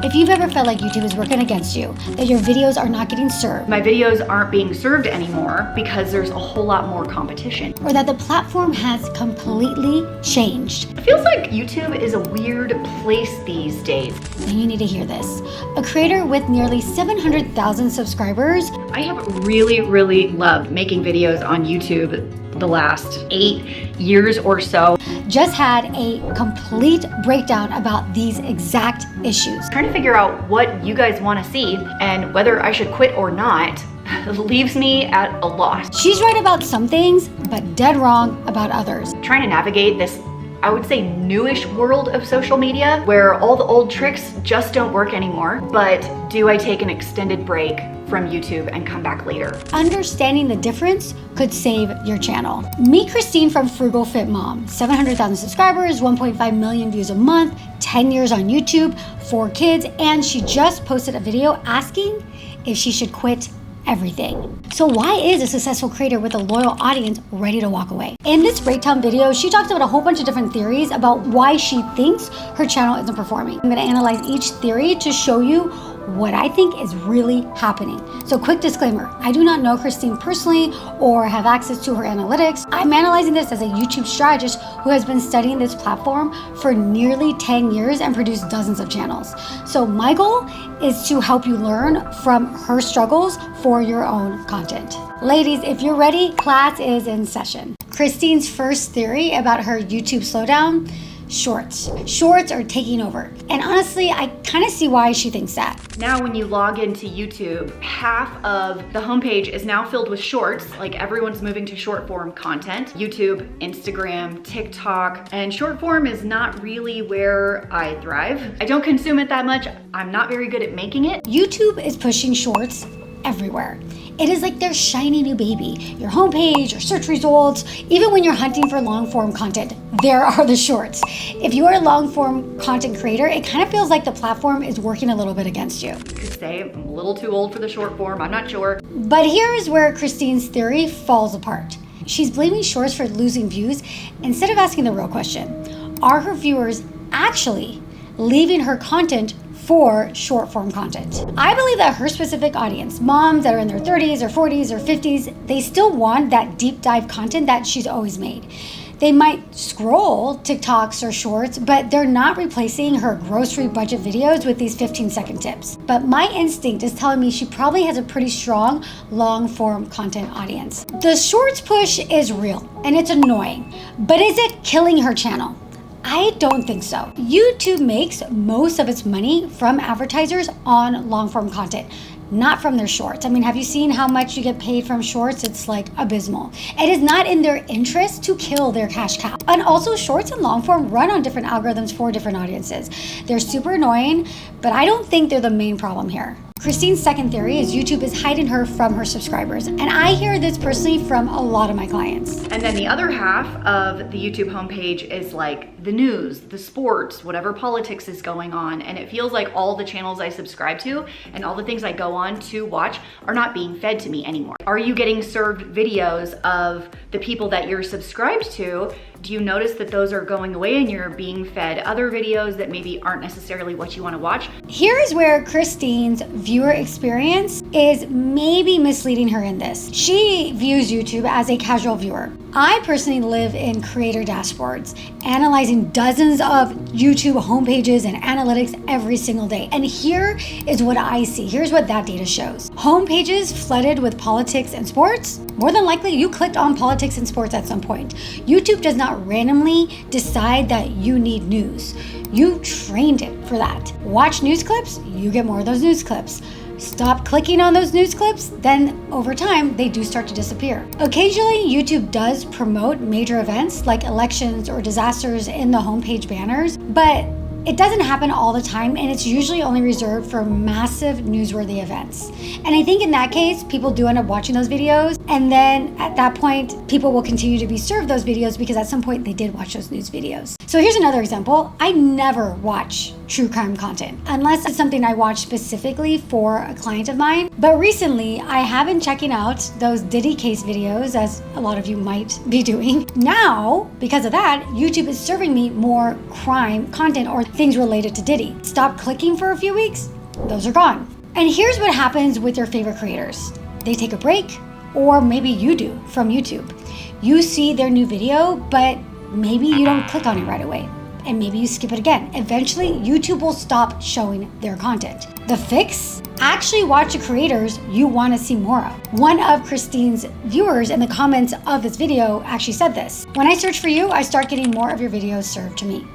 If you've ever felt like YouTube is working against you, that your videos are not getting served, my videos aren't being served anymore because there's a whole lot more competition, or that the platform has completely changed, it feels like YouTube is a weird place these days. then you need to hear this. A creator with nearly 700,000 subscribers, I have really loved making videos on YouTube the last 8 years or so. just had a complete breakdown about these exact issues. Trying to figure out what you guys want to see and whether I should quit or not leaves me at a loss. She's right about some things, but dead wrong about others. Trying to navigate this, I would say, newish world of social media where all the old tricks just don't work anymore. But do I take an extended break from YouTube and come back later? Understanding the difference could save your channel. Meet Christine from Frugal Fit Mom. 700,000 subscribers, 1.5 million views a month, 10 years on YouTube, 4 kids, and she just posted a video asking if she should quit everything. So why is a successful creator with a loyal audience ready to walk away? In this breakdown video, she talks about a whole bunch of different theories about why she thinks her channel isn't performing. I'm gonna analyze each theory to show you what I think is really happening. So quick disclaimer, I do not know Christine personally or have access to her analytics. I'm analyzing this as a YouTube strategist who has been studying this platform for nearly 10 years and produced dozens of channels. So my goal is to help you learn from her struggles for your own content. Ladies, if you're ready, class is in session. Christine's first theory about her YouTube slowdown: shorts. Shorts are taking over. And honestly, I kind of see why she thinks that. Now when you log into YouTube, half of the homepage is now filled with shorts, like everyone's moving to short form content. YouTube, Instagram, TikTok, and short form is not really where I thrive. I don't consume it that much. I'm not very good at making it. YouTube is pushing shorts everywhere. It is like their shiny new baby. Your homepage, your search results, even when you're hunting for long form content, there are the shorts. If you are a long form content creator, it kind of feels like the platform is working a little bit against you. I could say I'm a little too old for the short form, I'm not sure. But here is where Christine's theory falls apart. She's blaming shorts for losing views instead of asking the real question: are her viewers actually leaving her content for short form content? I believe that her specific audience, moms that are in their 30s or 40s or 50s, they still want that deep dive content that she's always made. They might scroll TikToks or shorts, but they're not replacing her grocery budget videos with these 15-second tips. But my instinct is telling me she probably has a pretty strong long form content audience. The shorts push is real and it's annoying, but is it killing her channel? I don't think so. YouTube makes most of its money from advertisers on long form content, not from their shorts. I mean, have you seen how much you get paid from shorts? It's like abysmal. It is not in their interest to kill their cash cow. And also, shorts and long form run on different algorithms for different audiences. They're super annoying, but I don't think they're the main problem here. Christine's second theory is YouTube is hiding her from her subscribers. And I hear this personally from a lot of my clients. And then the other half of the YouTube homepage is like the news, the sports, whatever politics is going on. And it feels like all the channels I subscribe to and all the things I go on to watch are not being fed to me anymore. Are you getting served videos of the people that you're subscribed to? Do you notice that those are going away and you're being fed other videos that maybe aren't necessarily what you want to watch? Here is where Christine's viewer experience is maybe misleading her in this. She views YouTube as a casual viewer. I personally live in creator dashboards, analyzing dozens of YouTube homepages and analytics every single day. And here is what I see. Here's what that data shows. Homepages flooded with politics and sports. More than likely, you clicked on politics and sports at some point. YouTube does not randomly decide that you need news. You trained it for that. Watch news clips, you get more of those news clips. Stop clicking on those news clips, then over time, they do start to disappear. Occasionally, YouTube does promote major events like elections or disasters in the homepage banners, but it doesn't happen all the time, and it's usually only reserved for massive newsworthy events. And I think in that case, people do end up watching those videos, and then at that point, people will continue to be served those videos because at some point they did watch those news videos. So here's another example. I never watch true crime content unless it's something I watch specifically for a client of mine. But recently, I have been checking out those Diddy case videos, as a lot of you might be doing. Now, because of that, YouTube is serving me more crime content or things related to Diddy. Stop clicking for a few weeks, those are gone. And here's what happens with your favorite creators. They take a break, or maybe you do, from YouTube. You see their new video, but maybe you don't click on it right away, and maybe you skip it again. Eventually, YouTube will stop showing their content. The fix? Actually watch the creators you want to see more of. One of Christine's viewers in the comments of this video actually said this: "When I search for you, I start getting more of your videos served to me."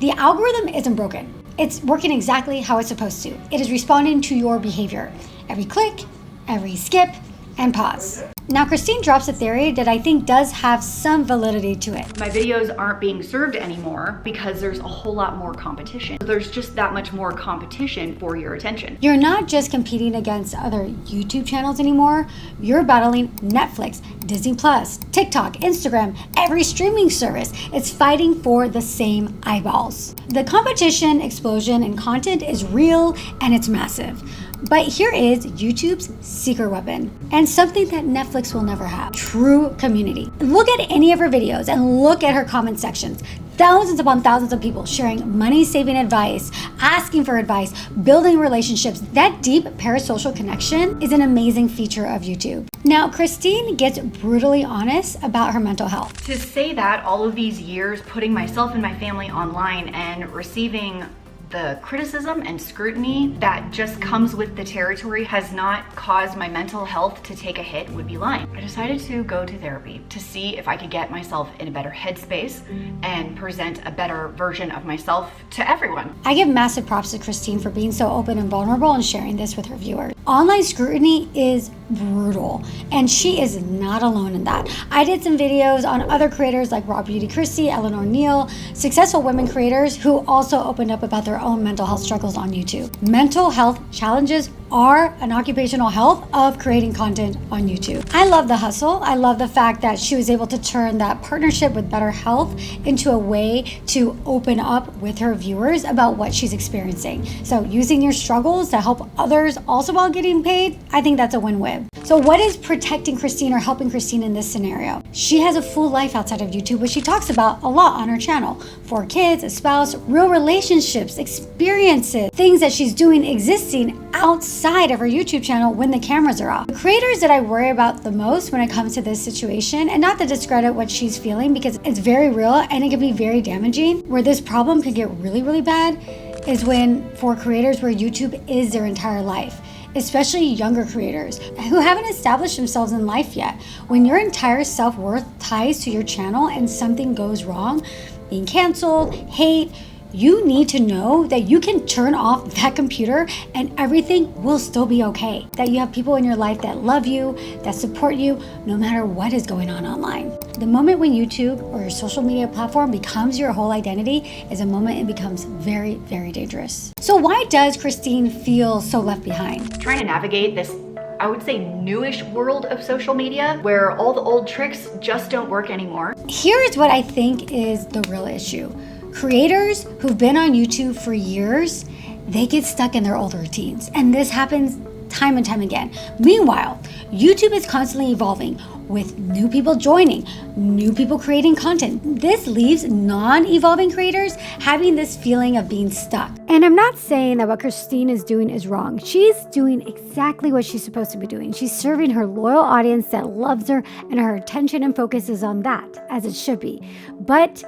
The algorithm isn't broken. It's working exactly how it's supposed to. It is responding to your behavior. Every click, every skip, and pause. Now, Christine drops a theory that I think does have some validity to it. My videos aren't being served anymore because there's a whole lot more competition. There's just that much more competition for your attention. You're not just competing against other YouTube channels anymore. You're battling Netflix, Disney Plus, TikTok, Instagram, every streaming service. It's fighting for the same eyeballs. The competition explosion in content is real and it's massive. But here is YouTube's secret weapon, and something that Netflix will never have: true community. Look at any of her videos and look at her comment sections. Thousands upon thousands of people sharing money-saving advice, asking for advice, building relationships. That deep parasocial connection is an amazing feature of YouTube. Now, Christine gets brutally honest about her mental health. To say that all of these years putting myself and my family online and receiving the criticism and scrutiny that just comes with the territory has not caused my mental health to take a hit would be lying. I decided to go to therapy to see if I could get myself in a better headspace and present a better version of myself to everyone. I give massive props to Christine for being so open and vulnerable and sharing this with her viewers. Online scrutiny is brutal, and she is not alone in that. I did some videos on other creators like Raw Beauty Christy, Eleanor Neal, successful women creators who also opened up about their own mental health struggles on YouTube. Mental health challenges are an occupational health of creating content on YouTube. I love the hustle. I love the fact that she was able to turn that partnership with Better Health into a way to open up with her viewers about what she's experiencing. So using your struggles to help others also while getting paid, I think that's a win-win. So what is protecting Christine or helping Christine in this scenario? She has a full life outside of YouTube, which she talks about a lot on her channel. 4 kids, a spouse, real relationships, experiences, things that she's doing existing outside of her YouTube channel when the cameras are off. The creators that I worry about the most when it comes to this situation, and not to discredit what she's feeling because it's very real and it can be very damaging, where this problem can get really, really bad, is when for creators where YouTube is their entire life. Especially younger creators who haven't established themselves in life yet. When your entire self-worth ties to your channel and something goes wrong, being canceled, hate, you need to know that you can turn off that computer and everything will still be okay. That you have people in your life that love you, that support you, no matter what is going on online. The moment when YouTube or your social media platform becomes your whole identity is a moment it becomes very, very dangerous. So why does Christine feel so left behind? Trying to navigate this, I would say, newish world of social media where all the old tricks just don't work anymore. Here is what I think is the real issue. Creators who've been on YouTube for years, they get stuck in their old routines. And this happens time and time again. Meanwhile, YouTube is constantly evolving with new people joining, new people creating content. This leaves non-evolving creators having this feeling of being stuck. And I'm not saying that what Christine is doing is wrong. She's doing exactly what she's supposed to be doing. She's serving her loyal audience that loves her, and her attention and focus is on that, as it should be. But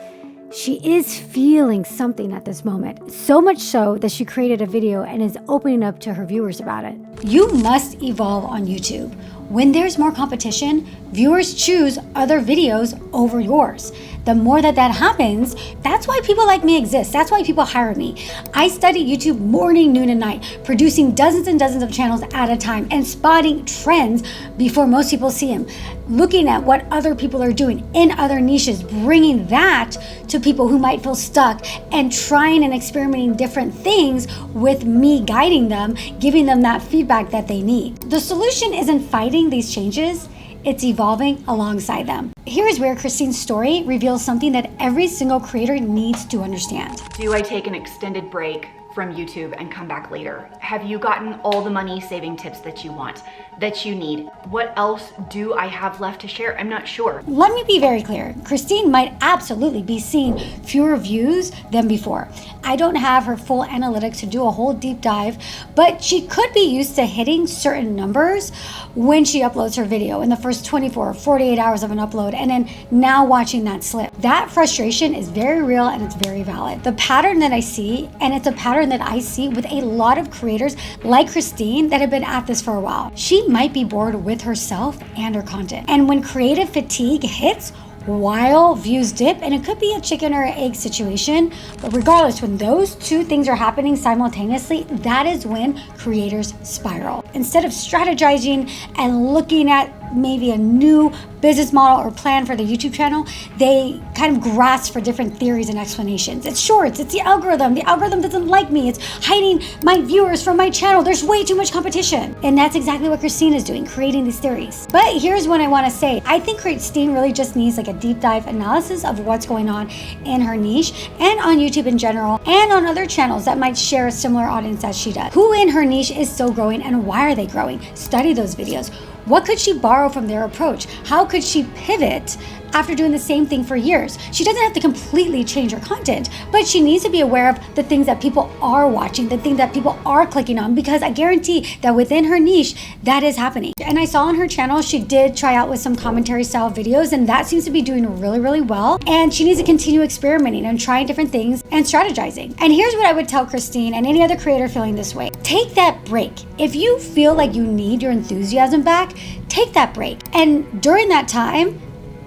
she is feeling something at this moment, so much so that she created a video and is opening up to her viewers about it. You must evolve on YouTube. When there's more competition, viewers choose other videos over yours. The more that happens, that's why people like me exist. That's why people hire me. I study YouTube morning, noon, and night, producing dozens and dozens of channels at a time and spotting trends before most people see them. Looking at what other people are doing in other niches, bringing that to people who might feel stuck and trying and experimenting different things with me guiding them, giving them that feedback that they need. The solution isn't fighting these changes. it's evolving alongside them. Here is where Christine's story reveals something that every single creator needs to understand. Do I take an extended break from YouTube and come back later? Have you gotten all the money saving tips that you want, that you need? What else do I have left to share? I'm not sure. Let me be very clear. Christine might absolutely be seeing fewer views than before. I don't have her full analytics to do a whole deep dive, but she could be used to hitting certain numbers when she uploads her video in the first 24 or 48 hours of an upload, and then now watching that slip. That frustration is very real and it's very valid. The pattern that I see, and it's a pattern that I see with a lot of creators like Christine that have been at this for a while. She might be bored with herself and her content. And when creative fatigue hits, while views dip, and it could be a chicken or egg situation, but regardless, when those two things are happening simultaneously, that is when creators spiral. Instead of strategizing and looking at maybe a new business model or plan for the YouTube channel, they kind of grasp for different theories and explanations. It's shorts, it's the algorithm. The algorithm doesn't like me. It's hiding my viewers from my channel. There's way too much competition. And that's exactly what Christine is doing, creating these theories. But here's what I want to say. I think Christine really just needs like a deep dive analysis of what's going on in her niche and on YouTube in general and on other channels that might share a similar audience as she does. Who in her niche is still growing and why are they growing? Study those videos. What could she borrow from their approach? How could she pivot after doing the same thing for years? She doesn't have to completely change her content, but she needs to be aware of the things that people are watching, the things that people are clicking on, because I guarantee that within her niche, that is happening. And I saw on her channel, she did try out with some commentary style videos, and that seems to be doing really, really well. And she needs to continue experimenting and trying different things and strategizing. And here's what I would tell Christine and any other creator feeling this way. Take that break. If you feel like you need your enthusiasm back, take that break. And during that time,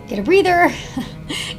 get a breather,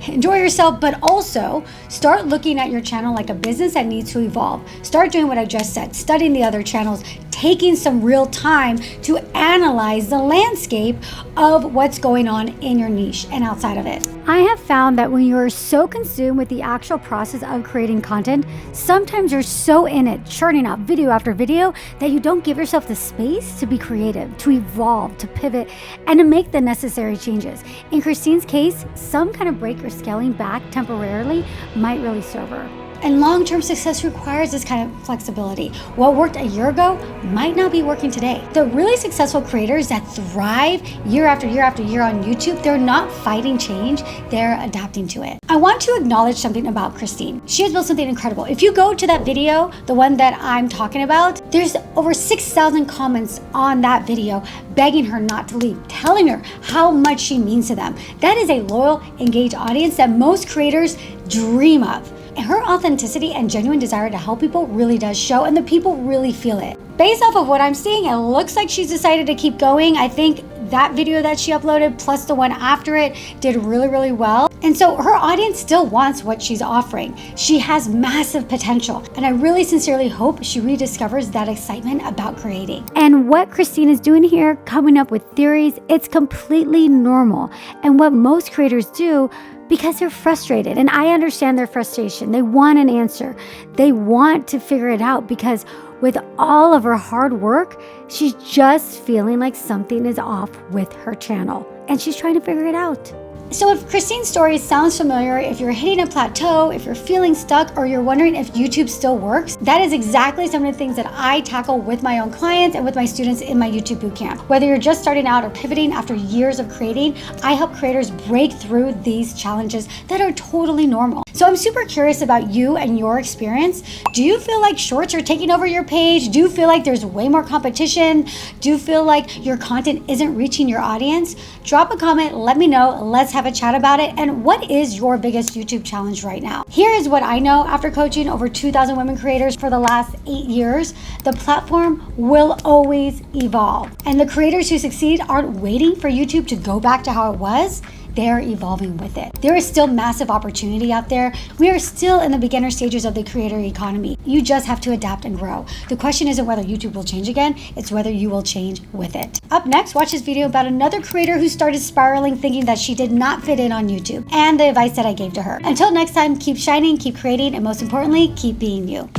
enjoy yourself, but also start looking at your channel like a business that needs to evolve. Start doing what I just said, studying the other channels, taking some real time to analyze the landscape of what's going on in your niche and outside of it. I have found that when you're so consumed with the actual process of creating content, sometimes you're so in it, churning out video after video, that you don't give yourself the space to be creative, to evolve, to pivot, and to make the necessary changes. In Christine's case, some kind of break or scaling back temporarily might really serve her. And long-term success requires this kind of flexibility. What worked a year ago might not be working today. The really successful creators that thrive year after year after year on YouTube, they're not fighting change, they're adapting to it. I want to acknowledge something about Christine. She has built something incredible. If you go to that video, the one that I'm talking about, there's over 6,000 comments on that video begging her not to leave, telling her how much she means to them. That is a loyal, engaged audience that most creators dream of. Her authenticity and genuine desire to help people really does show, and the people really feel it. Based off of what I'm seeing, it looks like she's decided to keep going. I think that video that she uploaded plus the one after it did really, really well. And so her audience still wants what she's offering. She has massive potential, and I really sincerely hope she rediscovers that excitement about creating. And what Christine is doing here, coming up with theories, it's completely normal. And what most creators do, because they're frustrated, and I understand their frustration. They want an answer. They want to figure it out because with all of her hard work, she's just feeling like something is off with her channel, and she's trying to figure it out. So if Christine's story sounds familiar, if you're hitting a plateau, if you're feeling stuck, or you're wondering if YouTube still works, that is exactly some of the things that I tackle with my own clients and with my students in my YouTube bootcamp. Whether you're just starting out or pivoting after years of creating, I help creators break through these challenges that are totally normal. So I'm super curious about you and your experience. Do you feel like shorts are taking over your page? Do you feel like there's way more competition? Do you feel like your content isn't reaching your audience? Drop a comment, let me know, let's have a chat about it. And what is your biggest YouTube challenge right now? Here is what I know after coaching over 2,000 women creators for the last 8 years. The platform will always evolve. And the creators who succeed aren't waiting for YouTube to go back to how it was. They're evolving with it. There is still massive opportunity out there. We are still in the beginner stages of the creator economy. You just have to adapt and grow. The question isn't whether YouTube will change again, it's whether you will change with it. Up next, watch this video about another creator who started spiraling thinking that she did not fit in on YouTube, and the advice that I gave to her. Until next time, keep shining, keep creating, and most importantly, keep being you.